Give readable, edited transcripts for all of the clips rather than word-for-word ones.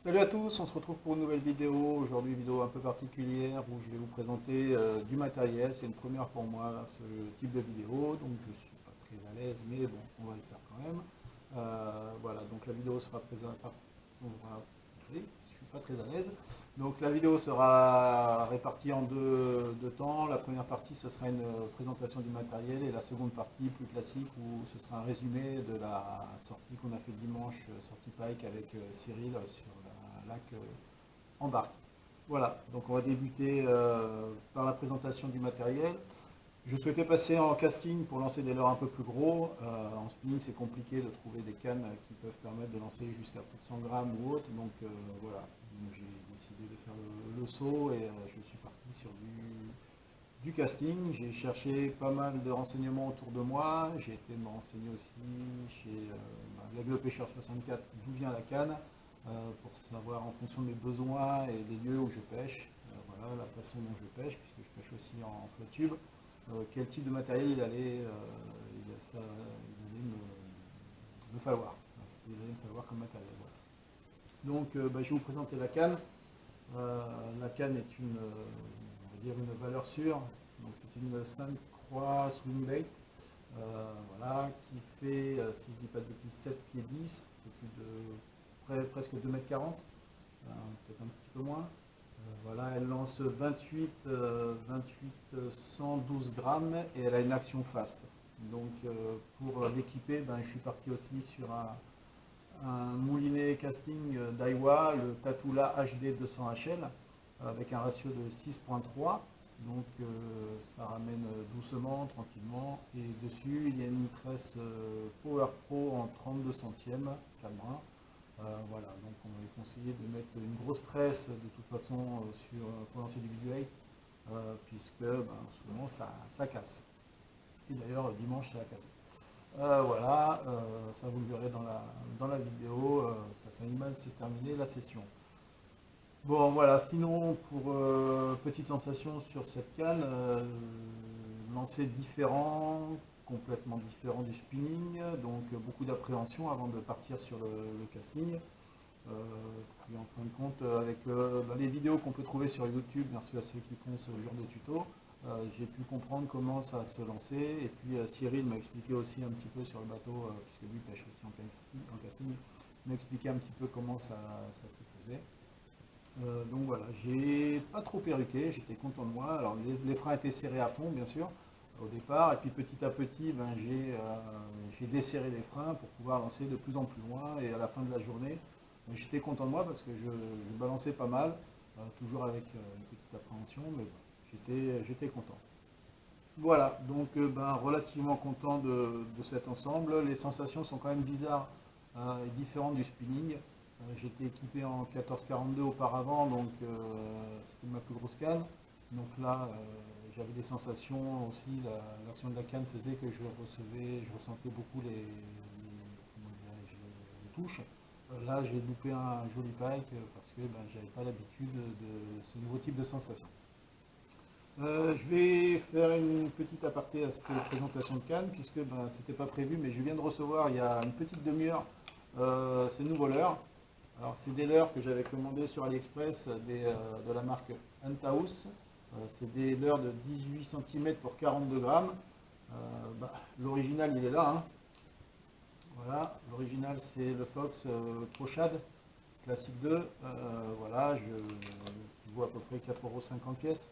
Salut à tous, on se retrouve pour une nouvelle vidéo. Aujourd'hui, vidéo un peu particulière où je vais vous présenter du matériel. C'est une première pour moi ce type de vidéo, donc je suis pas très à l'aise, mais bon, on va le faire quand même. Voilà, donc la vidéo sera présentée. Oui, je suis pas très à l'aise. Donc la vidéo sera répartie en deux temps. La première partie, ce sera une présentation du matériel et la seconde partie, plus classique, où ce sera un résumé de la sortie qu'on a fait dimanche, sortie Pike avec Cyril sur la lac en barque. Voilà, donc on va débuter par la présentation du matériel. Je souhaitais passer en casting pour lancer des leurres un peu plus gros. En spinning, c'est compliqué de trouver des cannes qui peuvent permettre de lancer jusqu'à plus de 100 grammes ou autre. Donc voilà, j'ai décidé de faire le saut et je suis parti sur du casting. J'ai cherché pas mal de renseignements autour de moi. J'ai été me renseigner aussi chez l'Aigle Pêcheur 64 d'où vient la canne pour savoir en fonction de mes besoins et des lieux où je pêche. Voilà la façon dont je pêche, puisque je pêche aussi en flotte tube. Quel type de matériel il allait me falloir. Il allait me falloir comme matériel. Voilà. Donc je vais vous présenter la canne. La canne est on va dire une valeur sûre. Donc c'est une 5 croix swing bait. Voilà, qui fait, si je ne dis pas de bêtises, 7 pieds 10, presque 2,40 m, peut-être un petit peu moins. Voilà, elle lance 112 grammes et elle a une action fast. Donc pour l'équiper, je suis parti aussi sur un moulinet casting Daiwa, le Tatula HD 200 HL, avec un ratio de 6,3. Donc ça ramène doucement, tranquillement. Et dessus, il y a une tresse Power Pro en 32 centièmes, caméra. Voilà, donc on va conseiller de mettre une grosse tresse de toute façon pour lancer du video puisque souvent ça casse. Et d'ailleurs dimanche ça a cassé. Voilà, ça vous le verrez dans la vidéo, ça fait mal se terminer la session. Bon voilà, sinon pour petite sensation sur cette canne, lancer différent, complètement différent du spinning, donc beaucoup d'appréhension avant de partir sur le casting. Puis en fin de compte, avec les vidéos qu'on peut trouver sur YouTube, bien sûr à ceux qui font ce genre de tuto, j'ai pu comprendre comment ça se lançait. Et puis Cyril m'a expliqué aussi un petit peu sur le bateau, puisque lui pêche aussi en casting, m'a expliqué un petit peu comment ça se faisait. Donc voilà, j'ai pas trop perruqué, j'étais content de moi. Alors les freins étaient serrés à fond, bien sûr, au départ, et puis petit à petit, j'ai desserré les freins pour pouvoir lancer de plus en plus loin. Et à la fin de la journée, j'étais content de moi parce que je balançais pas mal, toujours avec une petite appréhension, mais bon, j'étais content. Voilà, donc relativement content de cet ensemble. Les sensations sont quand même bizarres et différentes du spinning. J'étais équipé en 1442 auparavant, donc c'était ma plus grosse canne. Donc là, j'avais des sensations aussi, l'action de la canne faisait que je ressentais beaucoup les touches. Là, j'ai loupé un joli pike parce que j'avais pas l'habitude de ce nouveau type de sensation. Je vais faire une petite aparté à cette présentation de canne, puisque c'était pas prévu, mais je viens de recevoir il y a une petite demi-heure ces nouveaux leurres. Alors c'est des leurres que j'avais commandés sur AliExpress de la marque Antaus. C'est des leurres de 18 cm pour 42 grammes. L'original il est là. Hein. Voilà, l'original c'est le Fox Trochad Classic 2. Voilà, qui vaut à peu près 4,50 € pièce.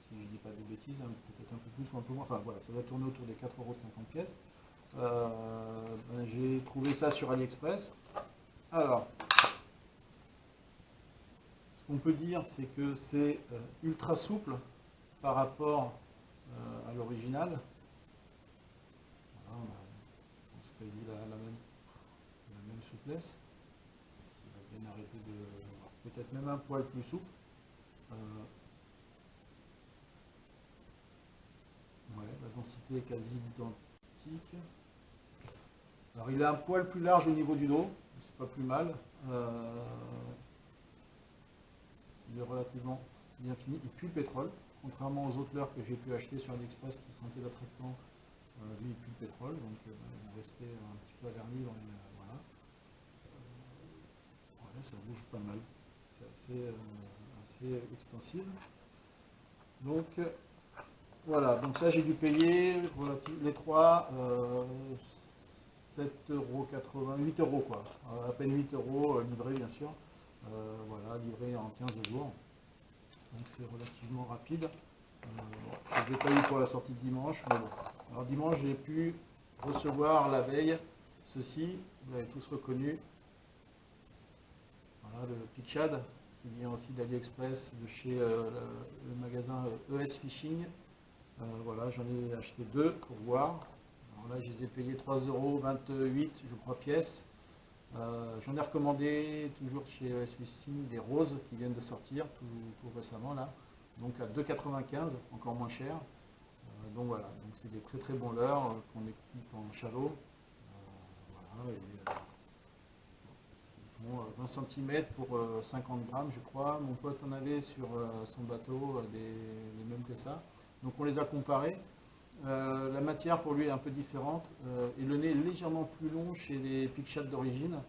Si je ne dis pas de bêtises, hein, peut-être un peu plus ou un peu moins. Enfin voilà, ça va tourner autour des 4,50 € pièce. J'ai trouvé ça sur AliExpress. Alors, ce qu'on peut dire, c'est que c'est ultra souple par rapport à l'original. Voilà, on se quasi la même souplesse. Il va bien arrêter de. Peut-être même un poil plus souple. Ouais, la densité est quasi identique. Alors il est un poil plus large au niveau du dos, c'est pas plus mal. Il est relativement bien fini, il pue le pétrole, contrairement aux autres leurres que j'ai pu acheter sur AliExpress qui sentaient l'attractant, lui il pue le pétrole, donc ils vont rester un petit peu à vernis dans les. Voilà. Ouais, ça bouge pas mal. C'est assez extensive. Donc voilà, donc ça j'ai dû payer les trois 7,80 €, 8 euros quoi. À peine 8 euros livré bien sûr. Voilà, livré en 15 jours. Donc c'est relativement rapide. Je ne les ai pas eu pour la sortie de dimanche, mais bon. Alors dimanche j'ai pu recevoir la veille ceci, vous l'avez tous reconnu. Voilà, le Pitchad, qui vient aussi d'AliExpress, de chez le magasin ES Fishing. Voilà, j'en ai acheté deux pour voir. Alors là, je les ai payés 3,28 €, je crois, pièce. J'en ai recommandé toujours chez ES Fishing des roses qui viennent de sortir tout récemment là. Donc à 2,95 €, encore moins cher. Donc voilà, donc c'est des très très bons leurres qu'on équipe en chalot. Voilà, ils font 20 cm pour 50 grammes, je crois. Mon pote en avait sur son bateau les mêmes que ça. Donc on les a comparés. La matière pour lui est un peu différente et le nez est légèrement plus long chez les Pitchad d'origine.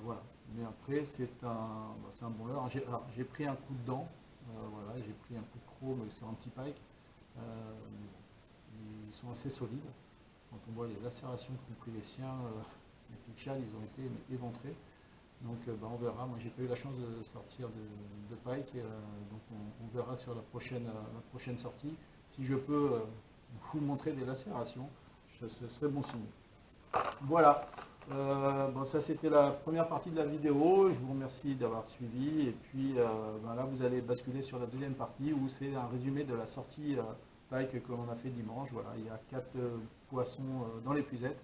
Voilà. Mais après c'est un bon leurre. J'ai pris un coup de dent, voilà, j'ai pris un coup de chrome sur un petit pike. Ils sont assez solides. Quand on voit les lacérations qu'ont pris les siens, les Pitchad, ils ont été éventrés. Donc on verra. Moi j'ai pas eu la chance de sortir de pike, donc on verra sur la prochaine sortie. Si je peux vous montrer des lacérations, ce serait bon signe. Voilà, bon, ça c'était la première partie de la vidéo. Je vous remercie d'avoir suivi. Et puis là vous allez basculer sur la deuxième partie où c'est un résumé de la sortie pike que l'on a fait dimanche. Voilà, il y a 4 poissons dans l'épuisette,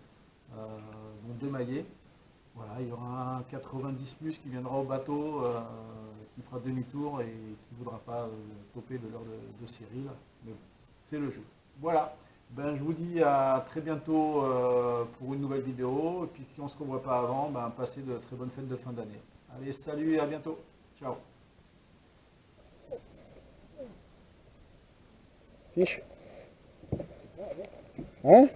dont 2 maillets. Voilà, il y aura un 90 plus qui viendra au bateau, qui fera demi-tour et qui ne voudra pas toper de l'heure de Cyril. Mais bon, c'est le jeu. Voilà, ben, je vous dis à très bientôt pour une nouvelle vidéo. Et puis si on ne se revoit pas avant, ben, passez de très bonnes fêtes de fin d'année. Allez, salut et à bientôt. Ciao. Fiche. Hein?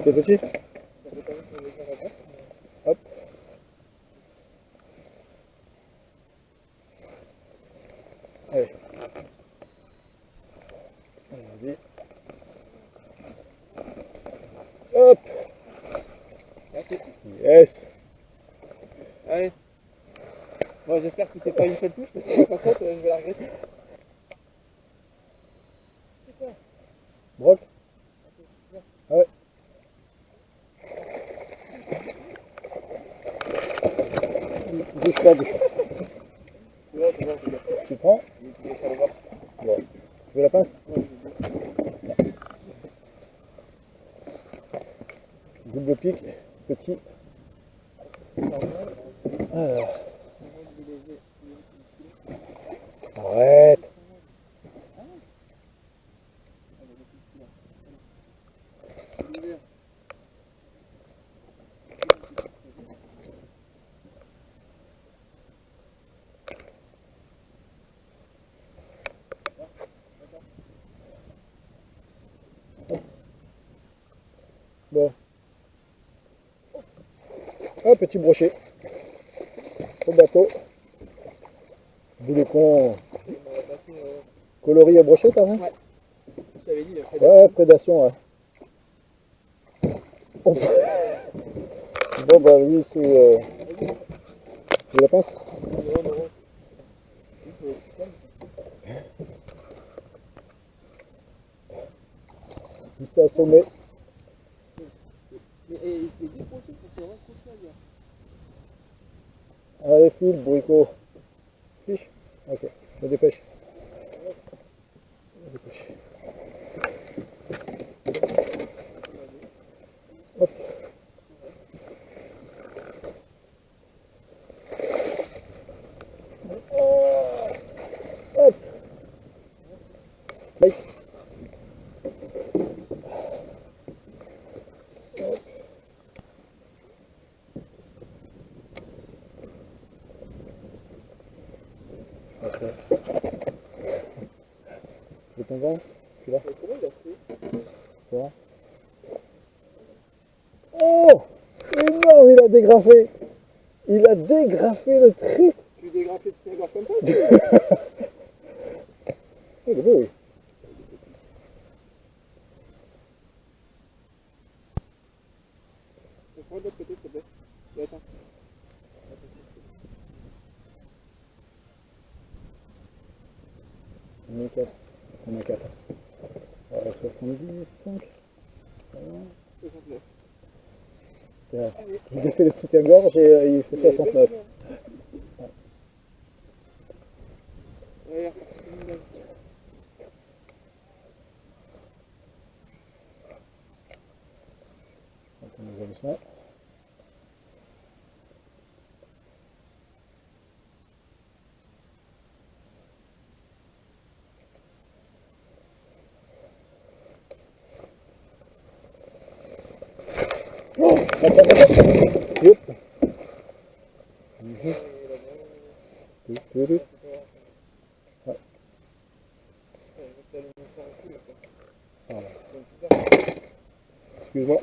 C'est petit? Hop. Allez. Vas-y. Hop. Yes. Allez. Bon, j'espère que c'était pas une seule touche, parce que par contre, je vais la regretter. Broc. Ah ouais. Bouge pas, bouge pas. Tu prends? Bon. Tu veux la pince? Double pique, petit. Alors. Arrête. Bon. Un petit brochet. Au bateau. Boulet con. Coloris à brochet, t'as vu? Ouais. Je t'avais dit, Ouais, prédation, ouais. Bon, bah lui, c'est. Tu la pince? Il s'est assommé. Mais il s'est décroché pour se raccrocher à bien. Allez, file, bourricot. Fiche? Ok, je me dépêche. Je me dépêche. Hop. Hop. Bye. De ton vent, tu vas? Comment il a fait? Tu vois? Oh! non, il a dégrafé. Il a dégrafé le truc. Tu dégrafes les springers comme ça? Il est beau, oui. Je prends de l'autre côté, s'il te plaît. Et attends. On est 4. On est 4. 75. 69. J'ai défait le soutien-gorge et il fait 69. Ouais, Nous avons ça. Oh, attends. Yep. Excuse-moi.